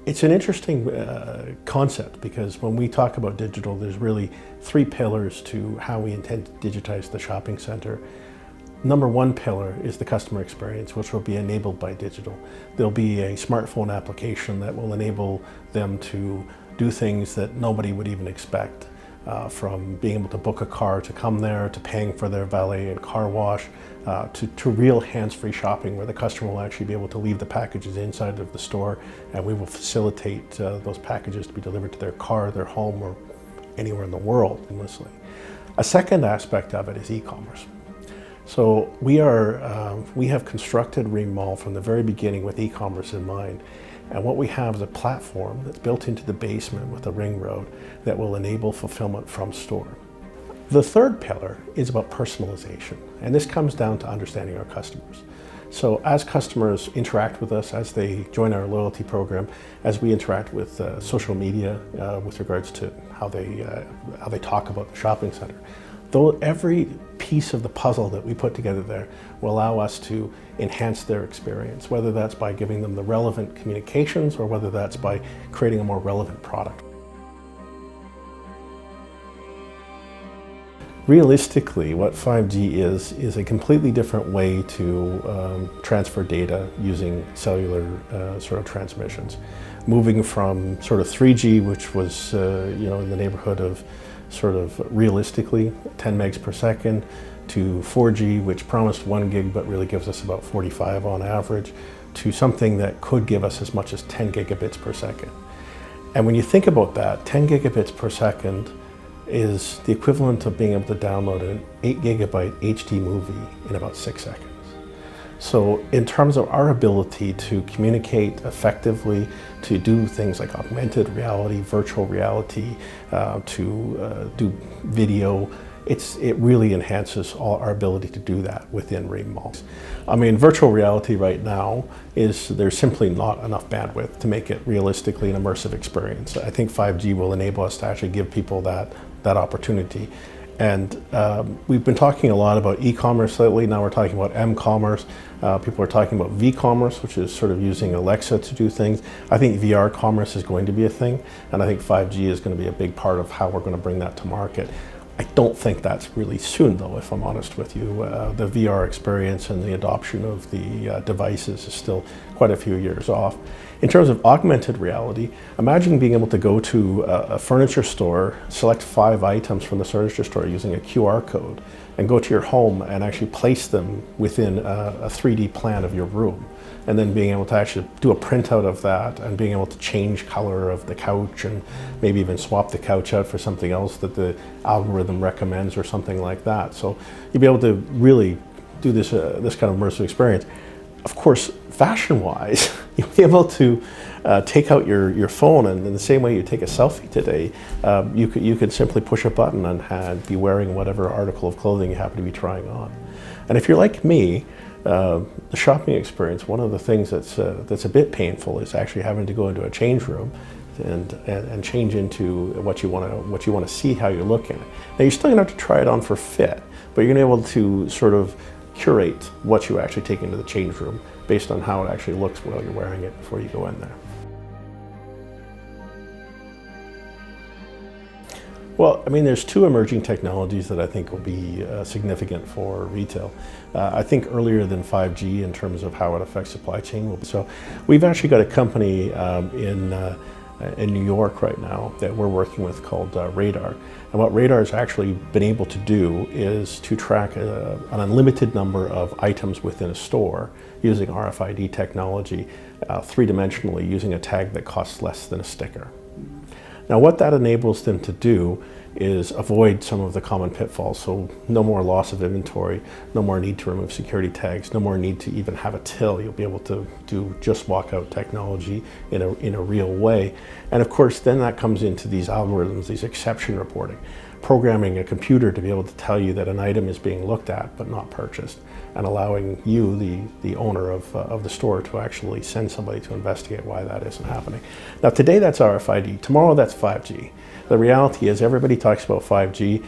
It's an interesting concept because when we talk about digital, there's really three pillars to how we intend to digitize the shopping center. Number one pillar is the customer experience, which will be enabled by digital. There'll be a smartphone application that will enable them to do things that nobody would even expect, from being able to book a car to come there, to paying for their valet and car wash, to real hands-free shopping where the customer will actually be able to leave the packages inside of the store and we will facilitate those packages to be delivered to their car, their home, or anywhere in the world seamlessly. A second aspect of it is e-commerce. So we have constructed Reem Mall from the very beginning with e-commerce in mind. And what we have is a platform that's built into the basement with a ring road that will enable fulfillment from store. The third pillar is about personalization, and this comes down to understanding our customers. So as customers interact with us, as they join our loyalty program, as we interact with social media with regards to how they talk about the shopping center, though every piece of the puzzle that we put together there will allow us to enhance their experience, whether that's by giving them the relevant communications or whether that's by creating a more relevant product. Realistically, what 5G is a completely different way to transfer data using cellular sort of transmissions. Moving from sort of 3G, which was in the neighborhood of sort of realistically 10 megs per second, to 4G, which promised 1 gig but really gives us about 45 on average, to something that could give us as much as 10 gigabits per second. And when you think about that, 10 gigabits per second is the equivalent of being able to download an 8 gigabyte HD movie in about 6 seconds. So in terms of our ability to communicate effectively, to do things like augmented reality, virtual reality, to do video, it really enhances our ability to do that within Reem Malls. I mean, virtual reality right now there's simply not enough bandwidth to make it realistically an immersive experience. I think 5G will enable us to actually give people that opportunity. And we've been talking a lot about e-commerce lately. Now we're talking about m-commerce. People are talking about v-commerce, which is sort of using Alexa to do things. I think VR commerce is going to be a thing, and I think 5G is going to be a big part of how we're going to bring that to market. I don't think that's really soon, though, if I'm honest with you. The VR experience and the adoption of the devices is still quite a few years off. In terms of augmented reality, imagine being able to go to a furniture store, select 5 items from the furniture store using a QR code, and go to your home and actually place them within a 3D plan of your room. And then being able to actually do a printout of that and being able to change color of the couch and maybe even swap the couch out for something else that the algorithm recommends or something like that. So you'll be able to really do this kind of immersive experience. Of course, fashion-wise, you'll be able to take out your phone, and in the same way you take a selfie today, you could simply push a button and be wearing whatever article of clothing you happen to be trying on. And if you're like me, the shopping experience, one of the things that's a bit painful is actually having to go into a change room and change into what you want to see how you're looking. Now you're still going to have to try it on for fit, but you're going to be able to sort of curate what you actually take into the change room based on how it actually looks while you're wearing it before you go in there. Well, I mean, there's 2 emerging technologies that I think will be significant for retail. I think earlier than 5G in terms of how it affects supply chain. So we've actually got a company in New York right now that we're working with called Radar. And what Radar has actually been able to do is to track an unlimited number of items within a store using RFID technology, 3-dimensionally, using a tag that costs less than a sticker. Now what that enables them to do is avoid some of the common pitfalls. So no more loss of inventory, no more need to remove security tags, no more need to even have a till. You'll be able to do just walkout technology in a real way. And of course, then that comes into these algorithms, these exception reporting, programming a computer to be able to tell you that an item is being looked at but not purchased, and allowing you, the owner of the store, to actually send somebody to investigate why that isn't happening. Now today that's RFID, tomorrow that's 5G. The reality is everybody talks about 5G,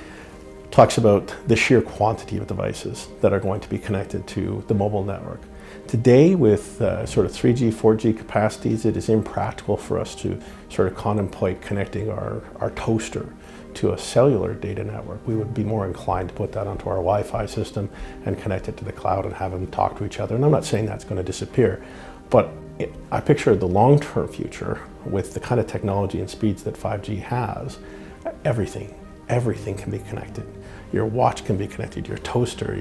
talks about the sheer quantity of devices that are going to be connected to the mobile network. Today, with sort of 3G, 4G capacities, it is impractical for us to sort of contemplate connecting our toaster to a cellular data network. We would be more inclined to put that onto our Wi-Fi system and connect it to the cloud and have them talk to each other. And I'm not saying that's going to disappear, but I picture the long-term future with the kind of technology and speeds that 5G has. Everything can be connected. Your watch can be connected, your toaster,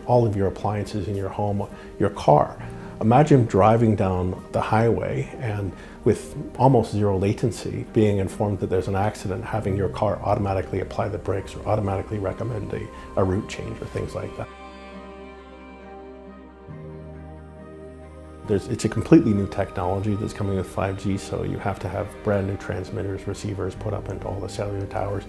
all of your appliances in your home, your car. Imagine driving down the highway and with almost zero latency, being informed that there's an accident, having your car automatically apply the brakes or automatically recommend a route change or things like that. It's a completely new technology that's coming with 5G, so you have to have brand new transmitters, receivers put up into all the cellular towers.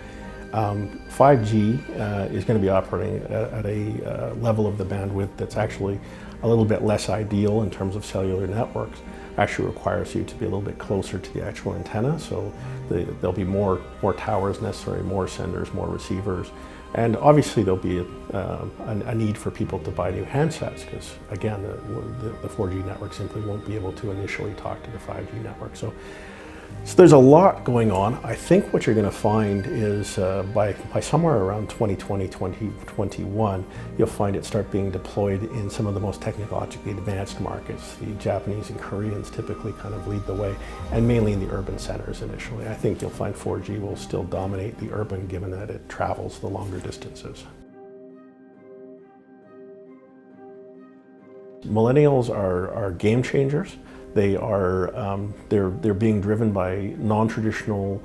5G is going to be operating at a level of the bandwidth that's actually a little bit less ideal in terms of cellular networks. Actually requires you to be a little bit closer to the actual antenna, so there'll be more towers necessary, more senders, more receivers, and obviously there'll be a need for people to buy new handsets because, again, the 4G network simply won't be able to initially talk to the 5G network. So there's a lot going on. I think what you're going to find is by somewhere around 2020, 2021, you'll find it start being deployed in some of the most technologically advanced markets. The Japanese and Koreans typically kind of lead the way, and mainly in the urban centers initially. I think you'll find 4G will still dominate the urban given that it travels the longer distances. Millennials are game changers. They are they're being driven by non-traditional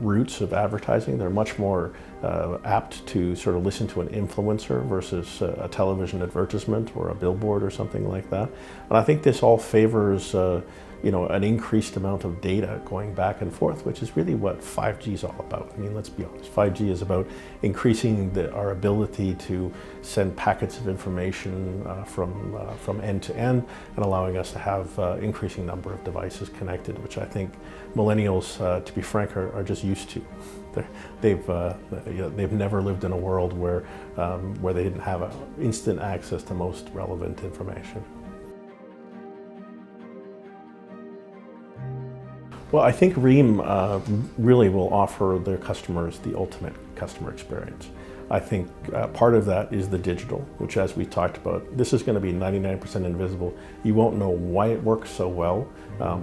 routes of advertising. They're much more apt to sort of listen to an influencer versus a television advertisement or a billboard or something like that. And I think this all favors an increased amount of data going back and forth, which is really what 5G is all about. I mean, let's be honest, 5G is about increasing our ability to send packets of information from end to end and allowing us to have increasing number of devices connected, which I think millennials, to be frank, are just used to. They've never lived in a world where they didn't have instant access to most relevant information. Well, I think Reem really will offer their customers the ultimate customer experience. I think part of that is the digital, which, as we talked about, this is going to be 99% invisible. You won't know why it works so well,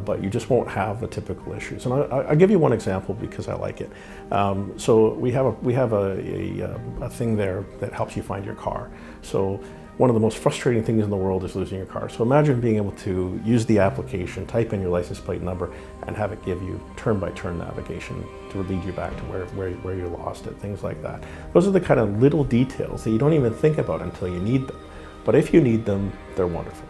but you just won't have the typical issues. And I'll give you one example because I like it. So we have a thing there that helps you find your car. So one of the most frustrating things in the world is losing your car. So imagine being able to use the application, type in your license plate number, and have it give you turn-by-turn navigation to lead you back to where you lost it, things like that. Those are the kind of little details that you don't even think about until you need them. But if you need them, they're wonderful.